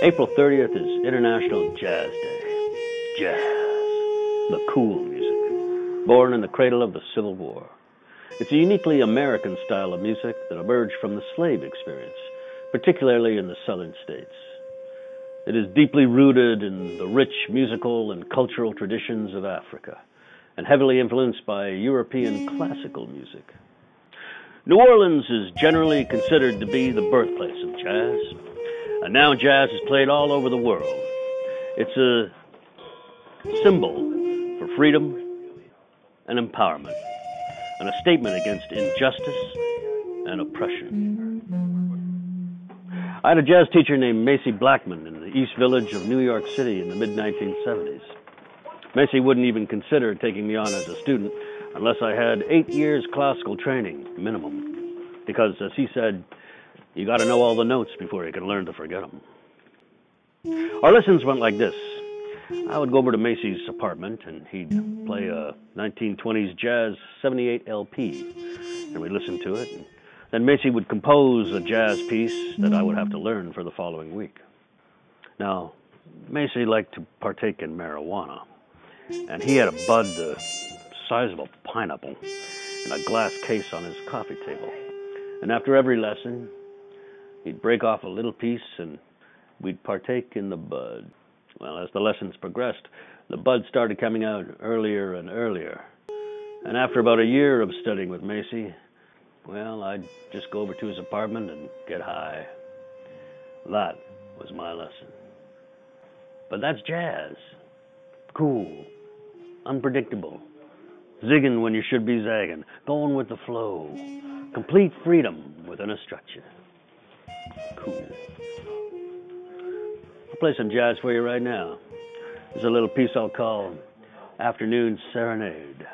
April 30th is International Jazz Day. Jazz, the cool music, born in the cradle of the Civil War. It's a uniquely American style of music that emerged from the slave experience, particularly in the southern states. It is deeply rooted in the rich musical and cultural traditions of Africa, and heavily influenced by European classical music. New Orleans is generally considered to be the birthplace of jazz, and now jazz is played all over the world. It's a symbol for freedom and empowerment, and a statement against injustice and oppression. I had a jazz teacher named Macy Blackman in the East Village of New York City in the mid-1970s. Macy wouldn't even consider taking me on as a student unless I had 8 years classical training, minimum. Because, as he said, you got to know all the notes before you can learn to forget them. Our lessons went like this. I would go over to Macy's apartment, and he'd play a 1920s jazz 78 LP, and we'd listen to it. And then Macy would compose a jazz piece that I would have to learn for the following week. Now, Macy liked to partake in marijuana, and he had a bud the size of a pineapple in a glass case on his coffee table. And after every lesson, he'd break off a little piece and we'd partake in the bud. Well, as the lessons progressed, the bud started coming out earlier and earlier. And after about a year of studying with Macy, well, I'd just go over to his apartment and get high. That was my lesson. But that's jazz. Cool. Unpredictable. Zigging when you should be zagging. Going with the flow. Complete freedom within a structure. Cool. I'll play some jazz for you right now. There's a little piece I'll call Afternoon Serenade.